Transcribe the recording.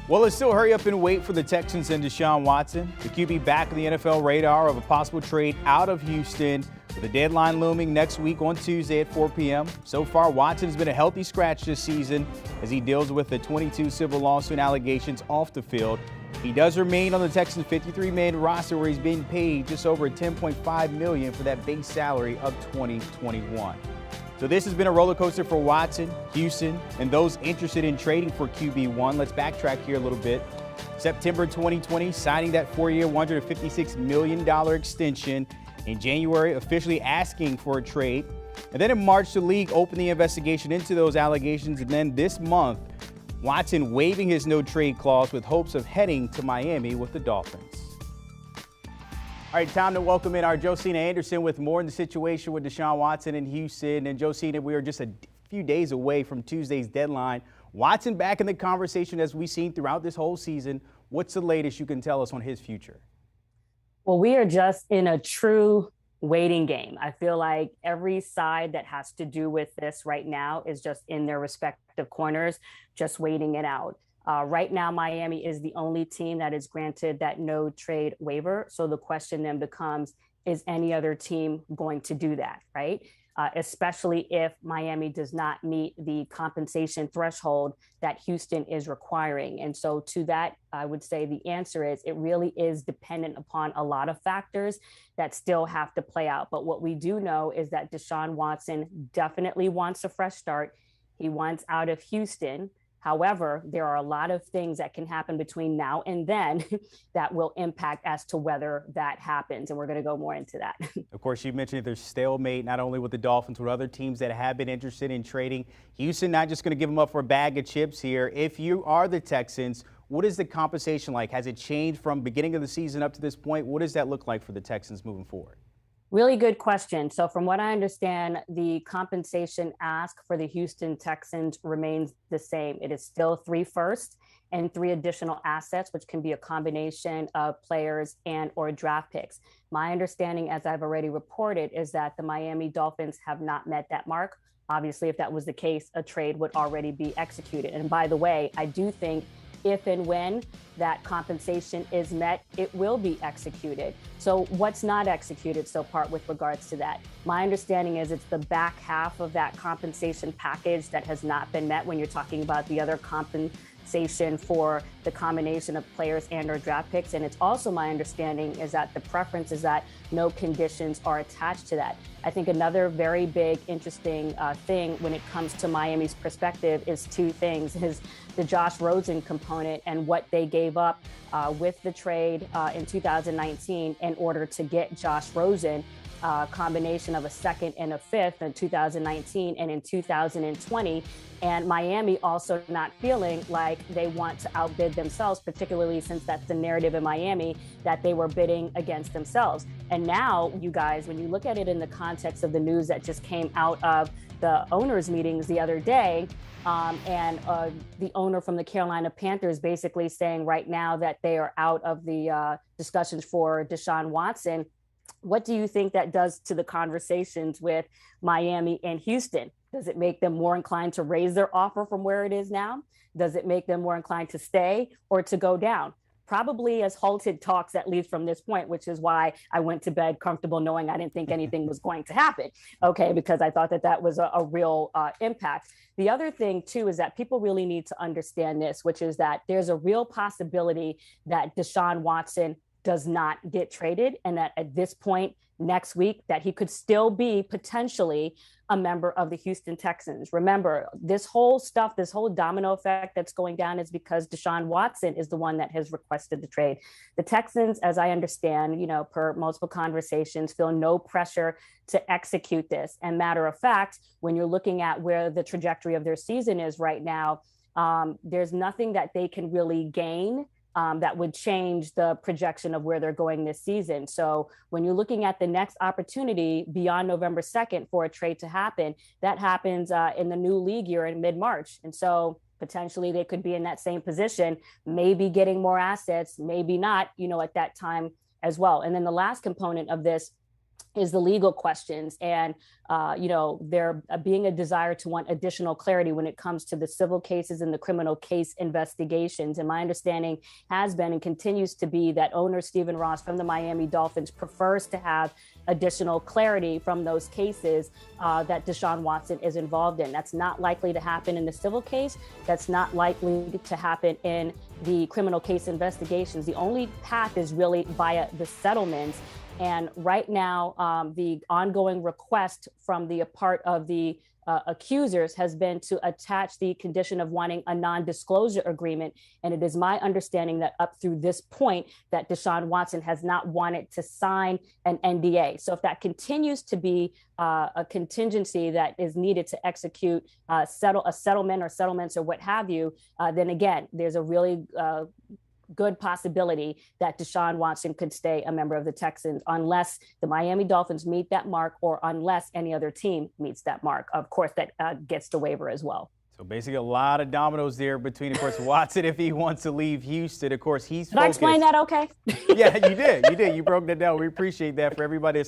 Well, let's still hurry up and wait for the Texans and Deshaun Watson. The QB back on the NFL radar of a possible trade out of Houston, with the deadline looming next week on Tuesday at 4 p.m. So far, Watson's been a healthy scratch this season as he deals with the 22 civil lawsuit allegations off the field. He does remain on the Texans' 53-man roster, where he's being paid just over $10.5 million for that base salary of 2021. So this has been a roller coaster for Watson, Houston, and those interested in trading for QB1. Let's backtrack here a little bit. September 2020, signing that 4-year, $156 million extension. In January, officially asking for a trade. And then in March, the league opened the investigation into those allegations. And then this month, Watson waiving his no-trade clause with hopes of heading to Miami with the Dolphins. All right, time to welcome in our Josina Anderson with more on the situation with Deshaun Watson in Houston. And Josina, we are just a few days away from Tuesday's deadline. Watson back in the conversation as we've seen throughout this whole season. What's the latest you can tell us on his future? Well, we are just in a true waiting game. I feel like every side that has to do with this right now is just in their respective corners, just waiting it out. Right now, Miami is the only team that is granted that no trade waiver. So the question then becomes, is any other team going to do that, right? Especially if Miami does not meet the compensation threshold that Houston is requiring. And so to that, I would say the answer is it really is dependent upon a lot of factors that still have to play out. But what we do know is that Deshaun Watson definitely wants a fresh start. He wants out of Houston. However, there are a lot of things that can happen between now and then that will impact as to whether that happens. And we're going to go more into that. Of course, you mentioned there's stalemate, not only with the Dolphins, but other teams that have been interested in trading. Houston not just going to give them up for a bag of chips here. If you are the Texans, what is the compensation like? Has it changed from beginning of the season up to this point? What does that look like for the Texans moving forward? Really good question. So from what I understand, the compensation ask for the Houston Texans remains the same. It is still 3 firsts and 3 additional assets, which can be a combination of players and or draft picks. My understanding, as I've already reported, is that the Miami Dolphins have not met that mark. Obviously, if that was the case, a trade would already be executed. And by the way, I do think if and when that compensation is met, it will be executed. So what's not executed so far with regards to that? My understanding is it's the back half of that compensation package that has not been met when you're talking about the other compensation for the combination of players and or draft picks. And it's also my understanding is that the preference is that no conditions are attached to that. I think another very big, interesting thing when it comes to Miami's perspective is 2 things, is the Josh Rosen component and what they gave up with the trade in 2019 in order to get Josh Rosen, combination of a 2nd and a 5th in 2019 and in 2020. And Miami also not feeling like they want to outbid themselves, particularly since that's the narrative in Miami, that they were bidding against themselves. And now, you guys, when you look at it in the context of the news that just came out of the owners' meetings the other day, and the owner from the Carolina Panthers basically saying right now that they are out of the discussions for Deshaun Watson. What do you think that does to the conversations with Miami and Houston? Does it make them more inclined to raise their offer from where it is now? Does it make them more inclined to stay or to go down? Probably has halted talks, at least from this point, which is why I went to bed comfortable knowing I didn't think anything was going to happen. Okay, because I thought that that was a real impact. The other thing, too, is that people really need to understand this, which is that there's a real possibility that Deshaun Watson does not get traded, and that at this point next week that he could still be potentially a member of the Houston Texans. Remember, this whole stuff, this whole domino effect that's going down is because Deshaun Watson is the one that has requested the trade. The Texans, as I understand, per multiple conversations, feel no pressure to execute this. And matter of fact, when you're looking at where the trajectory of their season is right now, there's nothing that they can really gain that would change the projection of where they're going this season. So when you're looking at the next opportunity beyond November 2nd for a trade to happen, that happens in the new league year in mid-March. And so potentially they could be in that same position, maybe getting more assets, maybe not, at that time as well. And then the last component of this is the legal questions, and there being a desire to want additional clarity when it comes to the civil cases and the criminal case investigations. And my understanding has been and continues to be that owner Stephen Ross from the Miami Dolphins prefers to have additional clarity from those cases that Deshaun Watson is involved in. That's not likely to happen in the civil case. That's not likely to happen in the criminal case investigations. The only path is really via the settlements. And right now, the ongoing request from the part of the accusers has been to attach the condition of wanting a non-disclosure agreement. And it is my understanding that up through this point that Deshaun Watson has not wanted to sign an NDA. So if that continues to be a contingency that is needed to execute a settlement or settlements or what have you, then again, there's a really good possibility that Deshaun Watson could stay a member of the Texans unless the Miami Dolphins meet that mark or unless any other team meets that mark. Of course, that gets the waiver as well. So basically a lot of dominoes there between, of course, Watson if he wants to leave Houston. Of course, he's focused. Did I explain that okay? Yeah, you did. You did. You broke that down. We appreciate that for everybody that's